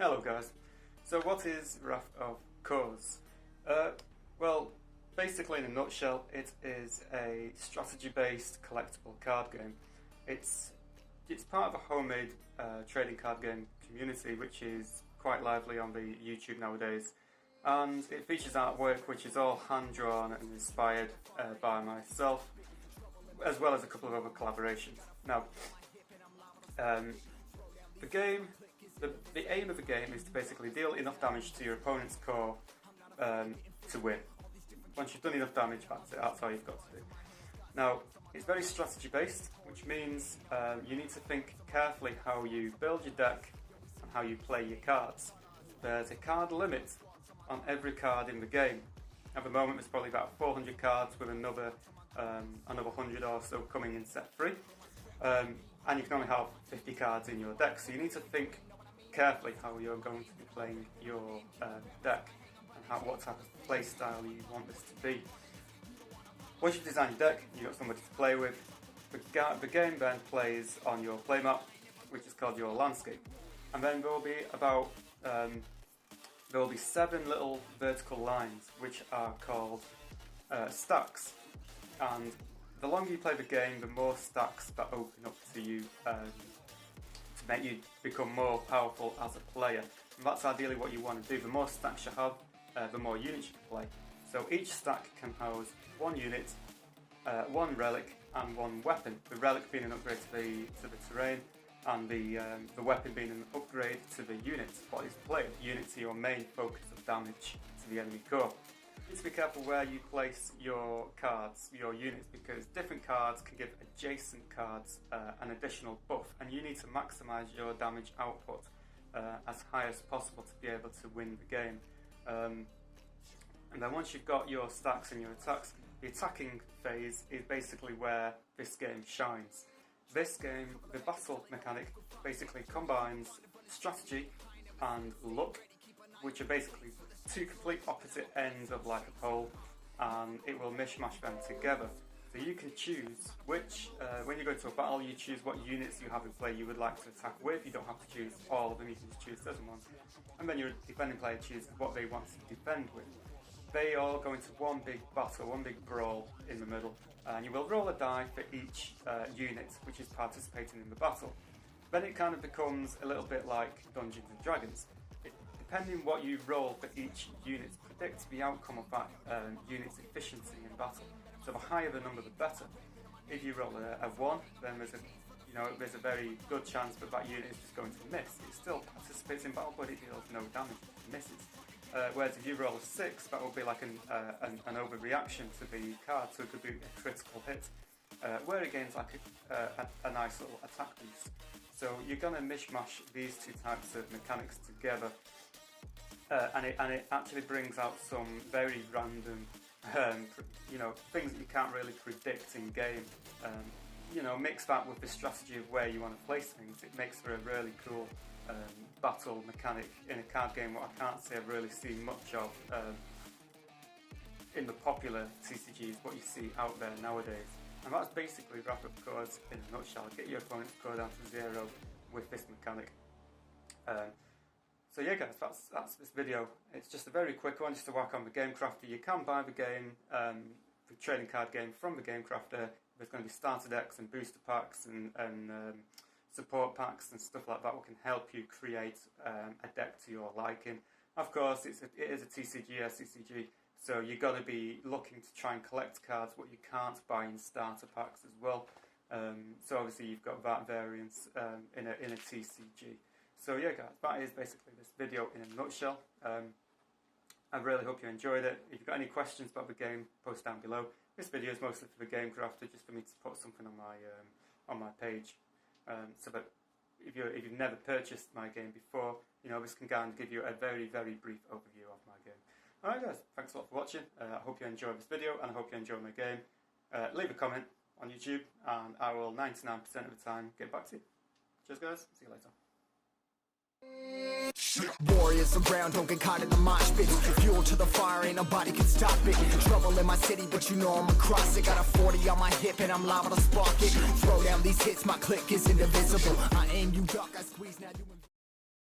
Hello guys. So what is Wrath of Khorne? Well, basically in a nutshell, it is a strategy-based collectible card game. It's part of a homemade trading card game community which is quite lively on the YouTube nowadays, and it features artwork which is all hand-drawn and inspired by myself, as well as a couple of other collaborations. Now, the aim of the game is to basically deal enough damage to your opponent's core to win. Once you've done enough damage, that's all you've got to do. Now, it's very strategy based, which means you need to think carefully how you build your deck and how you play your cards. There's a card limit on every card in the game. At the moment there's probably about 400 cards, with another 100 or so coming in set 3. And you can only have 50 cards in your deck, so you need to think carefully how you're going to be playing your deck and what type of play style you want this to be. Once you've designed your deck, you've got somebody to play with. The game then plays on your play map, which is called your landscape, and then there will be about 7 little vertical lines which are called stacks, and the longer you play the game, the more stacks that open up to you to make you become more powerful as a player. And that's ideally what you want to do. The more stacks you have, the more units you can play. So each stack can house 1 unit, 1 relic and 1 weapon. The relic being an upgrade to the terrain, and the weapon being an upgrade to the unit. What is played? Units are your main focus of damage to the enemy core. You need to be careful where you place your cards, your units, because different cards can give adjacent cards an additional buff, and you need to maximise your damage output as high as possible to be able to win the game. And then once you've got your stacks and your attacks, the attacking phase is basically where this game shines. This game, the battle mechanic, basically combines strategy and luck, which are basically 2 complete opposite ends of like a pole, and it will mishmash them together. So you can choose which, when you go into a battle, you choose what units you have in play you would like to attack with. You don't have to choose all of them, you can just choose certain ones. And then your defending player chooses what they want to defend with. They all go into one big battle, one big brawl in the middle, and you will roll a die for each unit which is participating in the battle. Then it kind of becomes a little bit like Dungeons and Dragons. Depending what you roll for each unit predicts the outcome of that unit's efficiency in battle. So the higher the number, the better. If you roll a 1, then there's a very good chance that that unit is just going to miss. It still participates in battle, but it deals no damage if it misses. Whereas if you roll a 6, that will be like an overreaction to the card, so it could be a critical hit, where it gains like a nice little attack boost. So you're going to mishmash these 2 types of mechanics together, and it actually brings out some very random things that you can't really predict in game. Mix that with the strategy of where you want to place things. It makes for a really cool battle mechanic in a card game, what I can't say I've really seen much of in the popular TCGs, what you see out there nowadays. And that's basically Wrath of Khorne in a nutshell. Get your opponent's core down to 0 with this mechanic. So yeah guys, that's this video. It's just a very quick one, just to whack on the Game Crafter. You can buy the game, the trading card game, from the Game Crafter. There's going to be starter decks and booster packs and support packs and stuff like that, what can help you create a deck to your liking. Of course, it is a TCG, CCG, so you've got to be looking to try and collect cards what you can't buy in starter packs as well. So obviously you've got that variance in a TCG. So yeah guys, that is basically this video in a nutshell. I really hope you enjoyed it. If you've got any questions about the game, post down below. This video is mostly for the Game Crafter, just for me to put something on my page. So that if you've never purchased my game before, this can kind of give you a very, very brief overview of my game. Alright guys, thanks a lot for watching. I hope you enjoyed this video, and I hope you enjoy my game. Leave a comment on YouTube, and I will 99% of the time get back to you. Cheers guys, see you later. Warriors around, don't get caught in the mosh pit. Fuel to the fire, ain't nobody can stop it. Trouble in my city, but you know I'm across it. Got a 40 on my hip and I'm liable to spark it. Throw down these hits, my click is indivisible. I aim, you duck.